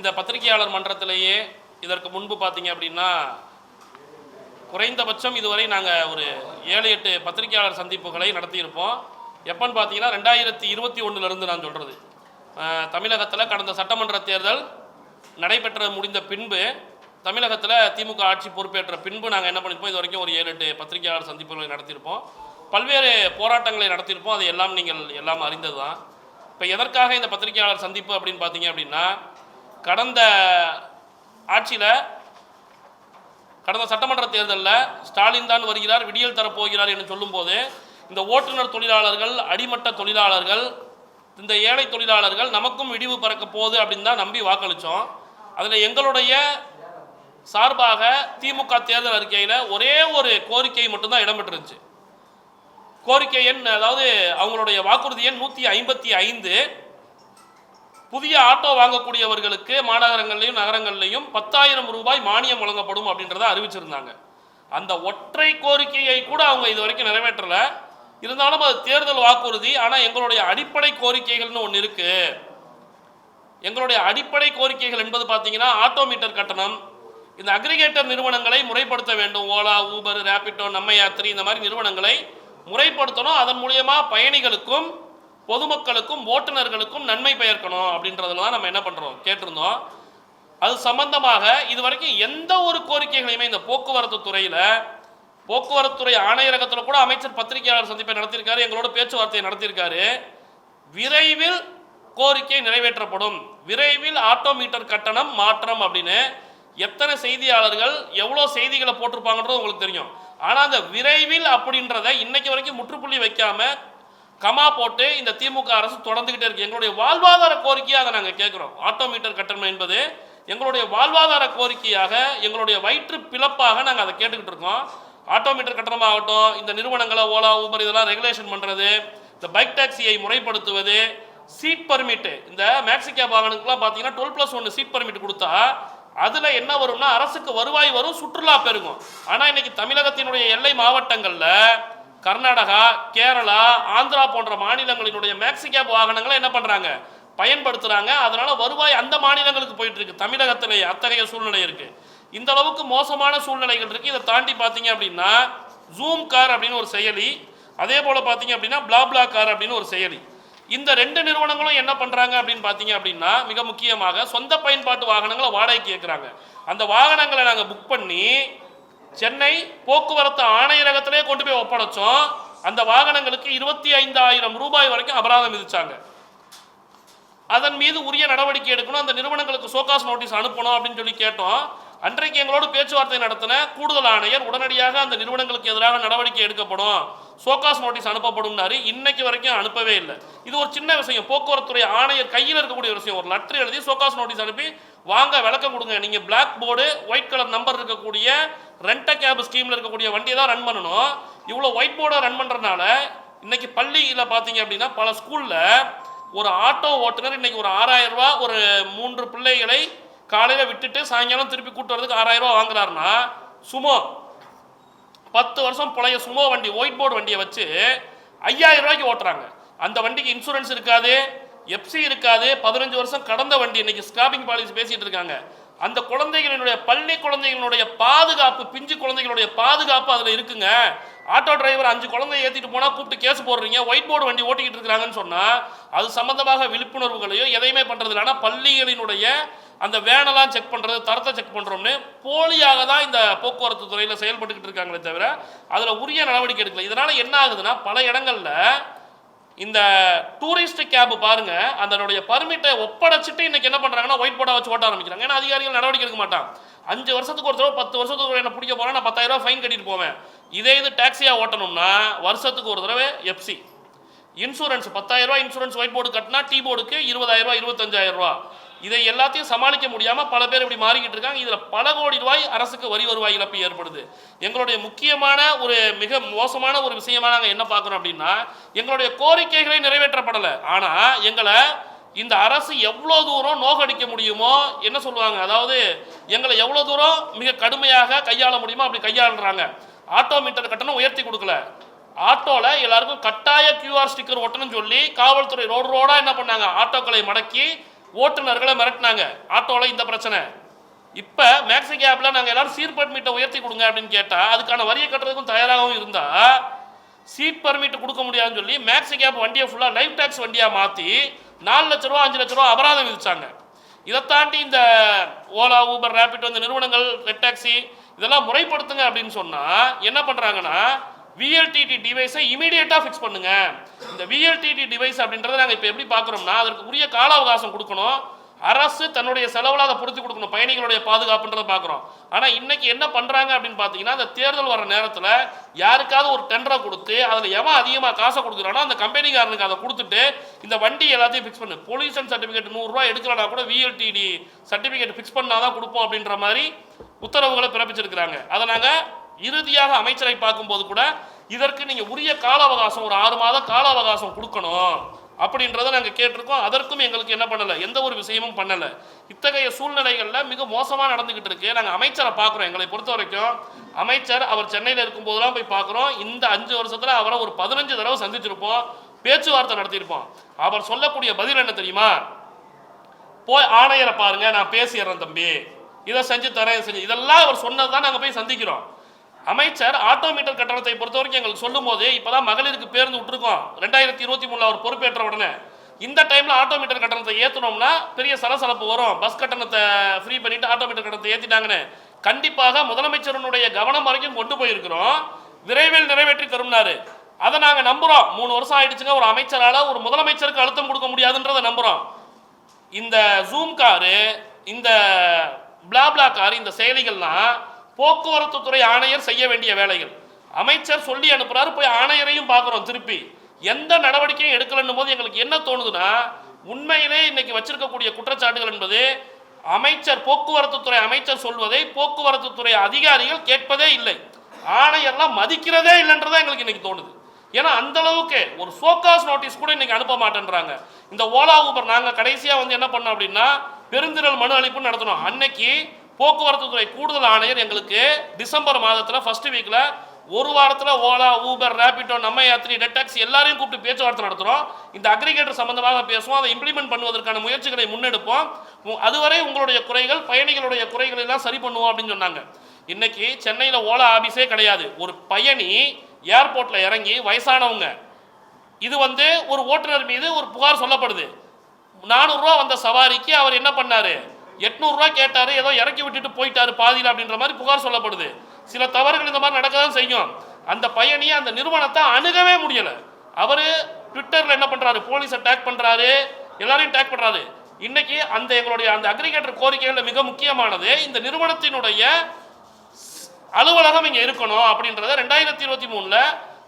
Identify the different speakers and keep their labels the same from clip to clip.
Speaker 1: இந்த பத்திரிகையாளர் மன்றத்திலேயே இதற்கு முன்பு பார்த்தீங்க அப்படின்னா குறைந்தபட்சம் இதுவரை நாங்கள் ஒரு 7-8 பத்திரிகையாளர் சந்திப்புகளை நடத்தியிருப்போம். எப்போன்னு பார்த்தீங்கன்னா 2021 நான் சொல்கிறது, தமிழகத்தில் கடந்த சட்டமன்ற தேர்தல் நடைபெற்ற முடிந்த பின்பு தமிழகத்தில் திமுக ஆட்சி பொறுப்பேற்ற பின்பு நாங்கள் என்ன பண்ணியிருப்போம், இது வரைக்கும் ஒரு 7-8 பத்திரிகையாளர் சந்திப்புகளை நடத்தியிருப்போம். பல்வேறு போராட்டங்களை நடத்தியிருப்போம். அது எல்லாம் நீங்கள் எல்லாம் அறிந்தது தான். இப்போ எதற்காக இந்த பத்திரிகையாளர் சந்திப்பு அப்படின்னு பார்த்தீங்க அப்படின்னா, கடந்த ஆட்சியில் கடந்த சட்டமன்ற தேர்தலில் ஸ்டாலின் தான் வருகிறார், விடியல் தரப்போகிறார் என்று சொல்லும்போது இந்த ஓட்டுநர் தொழிலாளர்கள், அடிமட்ட தொழிலாளர்கள், இந்த ஏழை தொழிலாளர்கள் நமக்கும் விடிவு பறக்க போகுது அப்படின்னு தான் நம்பி வாக்களித்தோம். அதில் எங்களுடைய சார்பாக திமுக தேர்தல் அறிக்கையில் ஒரே ஒரு கோரிக்கை மட்டும்தான் இடம்பெற்றிருந்துச்சு. கோரிக்கை எண், அதாவது அவங்களுடைய வாக்குறுதி எண் 155. புதிய ஆட்டோ வாங்கக்கூடியவர்களுக்கு மாநகரங்கள்லையும் நகரங்கள்லையும் 10,000 ரூபாய் மானியம் வழங்கப்படும் அப்படின்றத அறிவிச்சிருந்தாங்க. அந்த ஒற்றை கோரிக்கையை கூட அவங்க இது வரைக்கும் நிறைவேற்றலை. இருந்தாலும் அது தேர்தல் வாக்குறுதி. ஆனால் எங்களுடைய அடிப்படை கோரிக்கைகள்னு ஒன்று இருக்கு. எங்களுடைய அடிப்படை கோரிக்கைகள் என்பது பார்த்தீங்கன்னா, ஆட்டோ மீட்டர் கட்டணம், இந்த அக்ரிகேட்டர் நிறுவனங்களை முறைப்படுத்த வேண்டும். ஓலா, ஊபர், ரேபிட்டோ, நம்ம யாத்திரை இந்த மாதிரி நிறுவனங்களை முறைப்படுத்தணும். அதன் மூலியமா பயணிகளுக்கும் பொதுமக்களுக்கும் ஓட்டுநர்களுக்கும் நன்மை பயக்கணும் அப்படின்றதுல தான் நம்ம என்ன பண்ணுறோம், கேட்டிருந்தோம். அது சம்பந்தமாக இதுவரைக்கும் எந்த ஒரு கோரிக்கைகளையுமே இந்த போக்குவரத்து துறையில், போக்குவரத்துறை ஆணையரகத்தில் கூட அமைச்சர் பத்திரிகையாளர் சந்திப்பை நடத்தியிருக்காரு, எங்களோட பேச்சுவார்த்தையை நடத்தியிருக்காரு. விரைவில் கோரிக்கை நிறைவேற்றப்படும், விரைவில் ஆட்டோ மீட்டர் கட்டணம் மாற்றம் அப்படின்னு எத்தனை செய்தியாளர்கள் எவ்வளோ செய்திகளை போட்டிருப்பாங்கன்றது உங்களுக்கு தெரியும். ஆனால் அந்த விரைவில் அப்படின்றத இன்னைக்கு வரைக்கும் முற்றுப்புள்ளி வைக்காம கமா போட்டு இந்த திமுக அரசு தொடர்ந்துகிட்டே இருக்கு. எங்களுடைய வாழ்வாதார கோரிக்கையாக அதை நாங்கள் கேட்குறோம். ஆட்டோ மீட்டர் கட்டணம் என்பது எங்களுடைய வாழ்வாதார கோரிக்கையாக, எங்களுடைய வயிற்று பிளப்பாக நாங்கள் அதை கேட்டுக்கிட்டு இருக்கோம். ஆட்டோ மீட்டர் கட்டணமாகட்டும், இந்த நிறுவனங்களை ஓலா, ஊபர் இதெல்லாம் ரெகுலேஷன் பண்ணுறது, இந்த பைக் டாக்ஸியை முறைப்படுத்துவது, சீட் பர்மிட்டு, இந்த மேக்ஸி கேப் வாகனத்துக்குலாம் பார்த்தீங்கன்னா 12+1 சீட் பர்மிட் கொடுத்தா அதில் என்ன வரும்னா அரசுக்கு வருவாய் வரும், சுற்றுலா பெருகும். ஆனால் இன்னைக்கு தமிழகத்தினுடைய எல்லை மாவட்டங்களில் கர்நாடகா, கேரளா, ஆந்திரா போன்ற மாநிலங்களினுடைய மேக்ஸி கேப் வாகனங்களை என்ன பண்ணுறாங்க, பயன்படுத்துகிறாங்க. அதனால வருவாய் அந்த மாநிலங்களுக்கு போயிட்டு இருக்கு. தமிழகத்திலேயே அத்தகைய சூழ்நிலை இருக்கு. இந்த அளவுக்கு மோசமான சூழ்நிலைகள் இருக்கு. இதை தாண்டி பார்த்தீங்க அப்படின்னா ஜூம் கார் அப்படின்னு ஒரு செயலி, அதே போல பார்த்தீங்க அப்படின்னா பிளாப்ளா கார் அப்படின்னு ஒரு செயலி. இந்த 2 நிறுவனங்களும் என்ன பண்றாங்க அப்படின்னு பார்த்தீங்க அப்படின்னா, மிக முக்கியமாக சொந்த பயன்பாட்டு வாகனங்களை வாடகைக்கு கேட்குறாங்க. அந்த வாகனங்களை நாங்கள் புக் பண்ணி சென்னை போக்குவரத்து ஆணையரகத்திலே கொண்டு போய் ஒப்படைச்சோம். அந்த வாகனங்களுக்கு 25,000 ரூபாய் வரைக்கும் அபராதம் விதிச்சாங்க. அதன் மீது உரிய நடவடிக்கை எடுக்கணும், அந்த நிறுவனங்களுக்கு சோகாஸ் நோட்டீஸ் அனுப்பணும் அப்படின்னு சொல்லி கேட்டோம். அன்றைக்கு எங்களோடு பேச்சுவார்த்தை நடத்தின கூடுதல் ஆணையர் உடனடியாக அந்த நிறுவனங்களுக்கு எதிராக நடவடிக்கை எடுக்கப்படும், சோகாஸ் நோட்டீஸ் அனுப்பப்படும்னாரு. இன்னைக்கு வரைக்கும் அனுப்பவே இல்லை. இது ஒரு சின்ன விஷயம், போக்குவரத்துறை ஆணையர் கையில் இருக்கக்கூடிய விஷயம். ஒரு லெட்டர் எழுதி சோகாஸ் நோட்டீஸ் அனுப்பி வாங்க விளக்கம் கொடுங்க, நீங்கள் blackboard white colour number இருக்கக்கூடிய ரெண்ட் கேப் ஸ்கீமில் இருக்கக்கூடிய வண்டியை தான் ரன் பண்ணணும். இவ்வளோ ஒயிட் போர்டை ரன் பண்ணுறதுனால இன்னைக்கு பள்ளியில் பார்த்தீங்க அப்படின்னா பல ஸ்கூலில் ஒரு ஆட்டோ ஓட்டுநர் இன்னைக்கு ஒரு 6,000 ரூபா ஒரு 3 பிள்ளைகளை காலையில் விட்டுட்டு சாயங்காலம் திருப்பி கூட்டு வரதுக்கு 6,000 ரூபா வாங்குறாருன்னா, சுமோ 10 வருஷம் பழைய சுமோ வண்டி, ஒயிட் போர்டு வண்டியை வச்சு 5,000 ரூபாய்க்கு ஓட்டுறாங்க. அந்த வண்டிக்கு இன்சூரன்ஸ் இருக்காது, எஃப்சி இருக்காது, 15 வருஷம் கடந்த வண்டி. இன்னைக்கு ஸ்கிராப்பிங் பாலிசி பேசிட்டு இருக்காங்க. அந்த குழந்தைகளினுடைய பள்ளி குழந்தைகளுடைய பாதுகாப்பு, பிஞ்சு குழந்தைகளுடைய பாதுகாப்பு அதில் இருக்குங்க. ஆட்டோ டிரைவர் 5 குழந்தைய ஏற்றிட்டு போனால் கூப்பிட்டு கேஸ் போடுறீங்க, ஒயிட் போர்டு வண்டி ஓட்டிக்கிட்டு இருக்கிறாங்கன்னு சொன்னால் அது சம்பந்தமாக விழிப்புணர்வுகளையோ எதையுமே பண்ணுறது இல்லை. ஆனால் பள்ளிகளினுடைய அந்த வேனெல்லாம் செக் பண்ணுறது, தரத்தை செக் பண்ணுறோம்னு போலியாக தான் இந்த போக்குவரத்து துறையில் செயல்பட்டுக்கிட்டு இருக்காங்களே தவிர அதில் உரிய நடவடிக்கை எடுக்கல. இதனால் என்ன ஆகுதுன்னா, பல இடங்களில் இந்த டூரிஸ்ட் கேப் பாருங்க, அதனுடைய பர்மிட்டை ஒப்படைச்சிட்டு இன்னைக்கு என்ன பண்ணுறாங்கன்னா ஒயிட் போர்டை வச்சு ஓட்ட ஆரம்பிக்கிறாங்க. ஏன்னா அதிகாரிகள் நடவடிக்கை எடுக்க மாட்டாங்க. 5 வருஷத்துக்கு ஒரு தடவை 10 வருஷத்துக்கு ஒரு என்ன பிடிக்க போனால் நான் 10,000 ரூபா ஃபைன் கட்டிட்டு போவேன். இதே இது டாக்ஸியாக ஓட்டணும்னா வருஷத்துக்கு ஒரு தடவை எஃப்சி, இன்சூரன்ஸ் 10,000 ரூபா இன்சூரன்ஸ் ஒயிட் போர்டு கட்டினா டீ போர்டுக்கு 20,000 ரூபா 25,000 ரூபா. இதை எல்லாத்தையும் சமாளிக்க முடியாமல் பல பேர் இப்படி மாறிக்கிட்டு இருக்காங்க. இதில் பல கோடி ரூபாய் அரசுக்கு வரி வருவாய் இழப்பு ஏற்படுது. எங்களுடைய முக்கியமான ஒரு மிக மோசமான ஒரு விஷயமா நாங்கள் என்ன பார்க்குறோம் அப்படின்னா, எங்களுடைய கோரிக்கைகளை நிறைவேற்றப்படலை. ஆனால் எங்களை இந்த அரசு எவ்வளோ தூரம் நோகடிக்க முடியுமோ, என்ன சொல்லுவாங்க, அதாவது எங்களை எவ்வளோ தூரம் மிக கடுமையாக கையாள முடியுமோ அப்படி கையாளுறாங்க. ஆட்டோ மீட்டர் கட்டணம் உயர்த்தி கொடுக்கல, ஆட்டோவில் எல்லாருக்கும் கட்டாய QR ஸ்டிக்கர் ஒட்டணும்னு சொல்லி காவல்துறை ரோடாக என்ன பண்ணாங்க, ஆட்டோக்களை மடக்கி ஓட்டுநர்களை மிரட்டினாங்க, ஆட்டோவில் இந்த பிரச்சனை. இப்போ மேக்ஸி கேப்பில் நாங்கள் எல்லாரும் சீட் பர்மிட்டை உயர்த்தி கொடுங்க அப்படின்னு கேட்டால் அதுக்கான வரியை கட்டுறதுக்கும் தயாராகவும் இருந்தால் சீட் பர்மிட் கொடுக்க முடியாதுன்னு சொல்லி மேக்ஸி கேப் வண்டியை ஃபுல்லாக லைஃப் டேக்ஸ் வண்டியாக மாற்றி 4 லட்ச ரூபா 5 லட்ச ரூபா அபராதம் விதிச்சாங்க. இதை தாண்டி இந்த ஓலா, ஊபர், ரேபிடோ, இந்த நிறுவனங்கள், ரெட் டாக்ஸி இதெல்லாம் முறைப்படுத்துங்க அப்படின்னு சொன்னால் என்ன பண்ணுறாங்கன்னா, விஎல்டிடி டிவைஸை இமீடியட்டாக ஃபிக்ஸ் பண்ணுங்க. இந்த விஎல்டிடி டிவைஸ் அப்படின்றத நாங்கள் இப்போ எப்படி பார்க்குறோம்னா அதற்கு உரிய கால அவகாசம் கொடுக்கணும். அரசு தன்னுடைய செலவில் அதை பொருத்தி கொடுக்கணும், பயணிகளுடைய பாதுகாப்புன்றதை பார்க்குறோம். ஆனால் இன்னைக்கு என்ன பண்ணுறாங்க அப்படின்னு பார்த்தீங்கன்னா, அந்த தேர்தல் வர நேரத்தில் யாருக்காவது ஒரு டெண்டரை கொடுத்து அதில் எவன் அதிகமாக காசை கொடுக்குறானோ அந்த கம்பெனிக்காரனுக்கு அதை கொடுத்துட்டு இந்த வண்டி எல்லாத்தையும் ஃபிக்ஸ் பண்ணு, பொல்யூஷன் சர்டிஃபிகேட் 100 ரூபா எடுக்கலனா கூட விஎல்டிடி சர்டிஃபிகேட் ஃபிக்ஸ் பண்ணால் தான் கொடுப்போம் அப்படின்ற மாதிரி உத்தரவுகளை பிறப்பிச்சிருக்கிறாங்க. அதை நாங்கள் இறுதியாக அமைச்சரை பார்க்கும்போது கூட இதற்கு நீங்கள் உரிய கால அவகாசம், ஒரு 6 மாத கால அவகாசம் கொடுக்கணும் அப்படின்றத நாங்கள் கேட்டிருக்கோம். அதற்கும் எங்களுக்கு என்ன பண்ணலை, எந்த ஒரு விஷயமும் பண்ணலை. இத்தகைய சூழ்நிலைகளில் மிக மோசமாக நடந்துக்கிட்டு இருக்கு. நாங்கள் அமைச்சரை பார்க்குறோம். எங்களை பொறுத்த வரைக்கும் அமைச்சர் அவர் சென்னையில் இருக்கும்போதெல்லாம் போய் பார்க்குறோம். இந்த 5 வருஷத்தில் அவரை ஒரு 15 தடவை சந்திச்சிருப்போம், பேச்சுவார்த்தை நடத்தியிருப்போம். அவர் சொல்லக்கூடிய பதில் என்ன தெரியுமா, போய் ஆணையரை பாருங்க, நான் பேசிடுறேன் தம்பி, இதை செஞ்சு தரேன் செஞ்சு, இதெல்லாம் அவர் சொன்னது தான் நாங்கள் போய் சந்திக்கிறோம். அமைச்சர் ஆட்டோமீட்டர் கட்டணத்தை பொறுத்த வரைக்கும் எங்களுக்கு சொல்லும் போது இப்போதான் மகளிருக்கு பேருந்து விட்டுருக்கோம். 2023 அவர் பொறுப்பேற்ற உடனே இந்த டைமில் ஆட்டோமீட்டர் கட்டணத்தை ஏற்றணும்னா பெரிய சலசலப்பு வரும். பஸ் கட்டணத்தை ஃப்ரீ பண்ணிட்டு ஆட்டோமீட்டர் கட்டணத்தை ஏற்றிட்டாங்கன்னு கண்டிப்பாக முதலமைச்சருடைய கவனம் வரைக்கும் கொண்டு போயிருக்கிறோம். விரைவில் நிறைவேற்றி தரும்னாரு. அதை நாங்கள் நம்புகிறோம். 3 வருஷம் ஆயிடுச்சுங்க. ஒரு அமைச்சரால் ஒரு முதலமைச்சருக்கு அழுத்தம் கொடுக்க முடியாதுன்றதை நம்புகிறோம். இந்த ஜூம் காரு, இந்த பிளாப்லா கார், இந்த செயலிகள்லாம் போக்குவரத்து துறை ஆணையர் செய்ய வேண்டிய வேலைகள். அமைச்சர் சொல்லி அனுப்புறாரு, போய் ஆணையரையும் பார்க்குறோம். திருப்பி எந்த நடவடிக்கையும் எடுக்கலன்னும் போது எங்களுக்கு என்ன தோணுதுன்னா, உண்மையிலே இன்னைக்கு வச்சிருக்கக்கூடிய குற்றச்சாட்டுகள் என்பது அமைச்சர், போக்குவரத்து துறை அமைச்சர் சொல்வதை போக்குவரத்து துறை அதிகாரிகள் கேட்பதே இல்லை, ஆணையர்லாம் மதிக்கிறதே இல்லைன்றதான் எங்களுக்கு இன்னைக்கு தோணுது. ஏன்னா அந்த அளவுக்கு ஒரு சோகாஸ் நோட்டீஸ் கூட இன்னைக்கு அனுப்ப மாட்டேன்றாங்க. இந்த ஓலா ஊபர் நாங்கள் கடைசியாக வந்து என்ன பண்ணோம் அப்படின்னா பெருந்திரள் மனு அளிப்பு நடத்தணும். அன்னைக்கு போக்குவரத்து துறை கூடுதல் ஆணையர் எங்களுக்கு டிசம்பர் மாதத்தில் ஃபர்ஸ்ட் வீக்கில் ஒரு வாரத்தில் ஓலா, ஊபர், ரேபிடோ, நம்ம யாத்திரி, ரெட் டாக்ஸி எல்லாரையும் கூப்பிட்டு பேச்சுவார்த்தை நடத்துகிறோம். இந்த அக்ரிகேட்டர் சம்பந்தமாக பேசுவோம், அதை இம்ப்ளிமெண்ட் பண்ணுவதற்கான முயற்சிகளை முன்னெடுப்போம். அதுவரை உங்களுடைய குறைகள், பயணிகளுடைய குறைகள் எல்லாம் சரி பண்ணுவோம் அப்படின்னு சொன்னாங்க. இன்னைக்கு சென்னையில் ஓலா ஆபீஸே கிடையாது. ஒரு பயணி ஏர்போர்ட்டில் இறங்கி வயசானவங்க, இது வந்து ஒரு ஓட்டுநர் மீது ஒரு புகார் சொல்லப்படுது. 400 ரூபா வந்த சவாரிக்கு அவர் என்ன பண்ணாரு, 800 ரூபா கேட்டாரு, ஏதோ இறக்கி விட்டுட்டு போயிட்டாரு பாதியில் அப்படின்ற மாதிரி புகார் சொல்லப்படுது. சில தவறுகள் இந்த மாதிரி நடக்க தான் செய்யும். அந்த பயணியை, அந்த நிறுவனத்தை அணுகவே முடியலை. அவர் ட்விட்டரில் என்ன பண்ணுறாரு, போலீஸை டேக் பண்ணுறாரு, எல்லாரையும் டேக் பண்ணுறாரு. இன்னைக்கு அந்த எங்களுடைய அந்த அக்ரிகேட்டர் கோரிக்கைகளில் மிக முக்கியமானது இந்த நிறுவனத்தினுடைய அலுவலகம் இங்கே இருக்கணும் அப்படின்றத 2023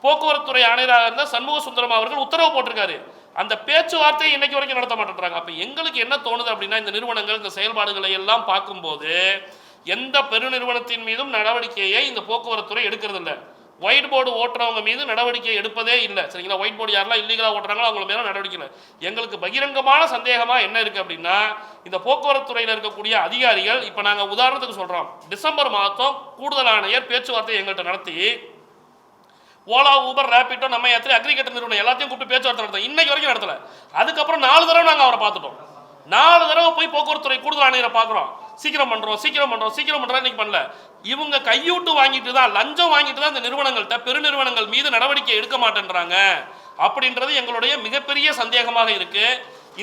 Speaker 1: போக்குவரத்துறை ஆணையராக இருந்த சண்முக சுந்தரம் அவர்கள் உத்தரவு போட்டிருக்காரு. அந்த பேச்சுவார்த்தை இன்னைக்கு வரைக்கும் நடத்த மாட்டேன்றாங்க. அப்போ எங்களுக்கு என்ன தோணுது அப்படின்னா, இந்த நிறுவனங்கள் இந்த செயல்பாடுகளை எல்லாம் பார்க்கும்போது எந்த பெருநிறுவனத்தின் மீதும் நடவடிக்கையை இந்த போக்குவரத்துறை எடுக்கிறது இல்லை. ஒயிட் போர்டு ஓட்டுறவங்க மீது நடவடிக்கை எடுப்பதே இல்லை. சரிங்களா, ஒயிட் போர்டு யாரெல்லாம் இல்லீகலாக ஓட்டுறாங்களோ அவங்க மேலே நடவடிக்கை இல்லை. எங்களுக்கு பகிரங்கமான சந்தேகமாக என்ன இருக்குது அப்படின்னா, இந்த போக்குவரத்துறையில் இருக்கக்கூடிய அதிகாரிகள், இப்போ நாங்கள் உதாரணத்துக்கு சொல்கிறோம், டிசம்பர் மாதம் கூடுதல் ஆணையர் பேச்சுவார்த்தை எங்கள்கிட்ட நடத்தி ஓலா, ஊபர், ரேபிடோ, நம்ம யாத்திரை, அக்ரிகேட்டர் நிறுவனம் எல்லாத்தையும் கூப்பிட்டு பேச்சுவார்த்தை நடத்தோம். இன்னைக்கு வரைக்கும் நடத்தல. அதுக்கப்புறம் 4 தடவை நாங்கள் அவரை பார்த்துட்டோம். 4 தடவை போய் போக்குவரத்துறை கூடுதல் ஆணையரை பார்க்குறோம். சீக்கிரம் பண்ணுறோம், சீக்கிரம் பண்ணுறோம், சீக்கிரம் பண்ணுறோம். இன்னைக்கு பண்ணல. இவங்க கையூட்டு வாங்கிட்டு தான், லஞ்சம் வாங்கிட்டு தான் இந்த நிறுவனங்கள்கிட்ட, பெருநிறுவனங்கள் மீது நடவடிக்கை எடுக்க மாட்டேன்றாங்க அப்படின்றது எங்களுடைய மிகப்பெரிய சந்தேகமாக இருக்கு.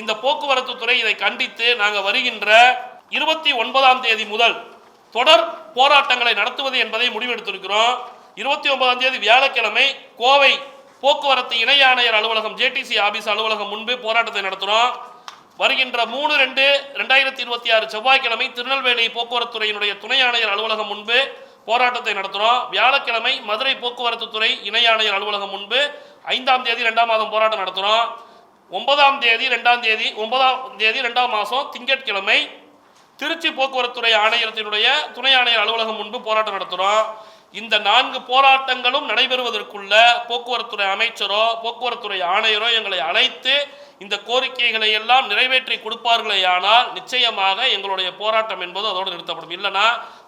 Speaker 1: இந்த போக்குவரத்து துறை இதை கண்டித்து நாங்கள் வருகின்ற 29ஆம் தேதி முதல் தொடர் போராட்டங்களை நடத்துவது என்பதை முடிவெடுத்திருக்கிறோம். 29ஆம் தேதி வியாழக்கிழமை கோவை போக்குவரத்து இணை ஆணையர் அலுவலகம், ஜேடிசி ஆபீஸ் அலுவலகம் முன்பு போராட்டத்தை நடத்துகிறோம். வருகின்ற 3/2/2026 செவ்வாய்க்கிழமை திருநெல்வேலி போக்குவரத்துறையினுடைய துணை ஆணையர் அலுவலகம் முன்பு போராட்டத்தை நடத்துகிறோம். வியாழக்கிழமை மதுரை போக்குவரத்து துறை இணை ஆணையர் அலுவலகம் முன்பு 5ஆம் தேதி 2ஆம் மாதம் போராட்டம் நடத்துகிறோம். 9ஆம் தேதி 2ஆம் மாதம் திங்கட்கிழமை திருச்சி போக்குவரத்துறை ஆணையத்தினுடைய துணை ஆணையர் அலுவலகம் முன்பு போராட்டம் நடத்துகிறோம். இந்த 4 போராட்டங்களும் நடைபெறுவதற்குள்ள போக்குவரத்துறை அமைச்சரோ போக்குவரத்துறை ஆணையரோ எங்களை அழைத்து இந்த கோரிக்கைகளை எல்லாம் நிறைவேற்றி கொடுப்பார்களேயானால் நிச்சயமாக எங்களுடைய போராட்டம் என்பது அதோடு நிறுத்தப்படும். இல்லைனா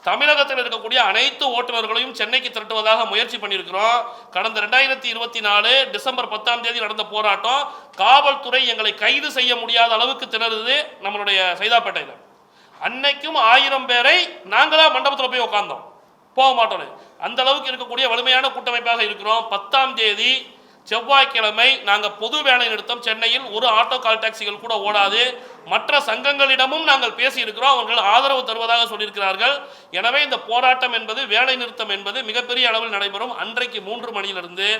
Speaker 1: தமிழகத்தில் இருக்கக்கூடிய அனைத்து ஓட்டுநர்களையும் சென்னைக்கு திரட்டுவதாக முயற்சி பண்ணியிருக்கிறோம். கடந்த 2024 டிசம்பர் 10ஆம் தேதி நடந்த போராட்டம் காவல்துறை எங்களை கைது செய்ய முடியாத அளவுக்கு திணறுது நம்மளுடைய சைதாப்பேட்டையில். அன்னைக்கும் 1000 பேரை நாங்களா மண்டபத்தில் போய் உட்கார்ந்தோம், போக மாட்டோம். அந்த அளவுக்கு இருக்கக்கூடிய வலிமையான கூட்டமைப்பாக இருக்கிறோம். 10ஆம் தேதி செவ்வாய்க்கிழமை நாங்கள் பொது வேலை நிறுத்தம் சென்னையில் ஒரு ஆட்டோ கால் டாக்ஸிகள் கூட ஓடாது. மற்ற சங்கங்களிடமும் நாங்கள் பேசியிருக்கிறோம், அவர்கள் ஆதரவு தருவதாக சொல்லியிருக்கிறார்கள். எனவே இந்த போராட்டம் என்பது வேலை நிறுத்தம் என்பது மிகப்பெரிய அளவில் நடைபெறும். அன்றைக்கு 3 மணியிலிருந்து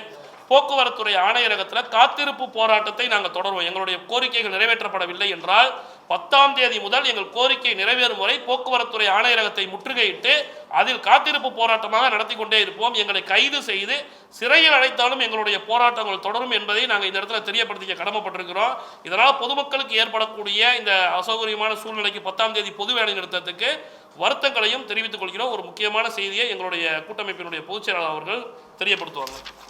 Speaker 1: போக்குவரத்துறை ஆணையரகத்தில் காத்திருப்பு போராட்டத்தை நாங்கள் தொடர்வோம். எங்களுடைய கோரிக்கைகள் நிறைவேற்றப்படவில்லை என்றால் 10ஆம் தேதி முதல் எங்கள் கோரிக்கை நிறைவேறும் வரை போக்குவரத்துறை ஆணையரகத்தை முற்றுகையிட்டு அதில் காத்திருப்பு போராட்டமாக நடத்தி கொண்டே இருப்போம். எங்களை கைது செய்து சிறையில் அடைத்தாலும் எங்களுடைய போராட்டங்கள் தொடரும் என்பதை நாங்கள் இந்த இடத்துல தெரியப்படுத்திக்க கடமைப்பட்டிருக்கிறோம். இதனால் பொதுமக்களுக்கு ஏற்படக்கூடிய இந்த அசௌகரியமான சூழ்நிலைக்கு 10ஆம் தேதி பொது வேலை நிறுத்தத்துக்கு வருத்தங்களையும் தெரிவித்துக் கொள்கிறோம். ஒரு முக்கியமான செய்தியை எங்களுடைய கூட்டமைப்பினுடைய பொதுச் செயலாளர் அவர்கள் தெரியப்படுத்துவாங்க.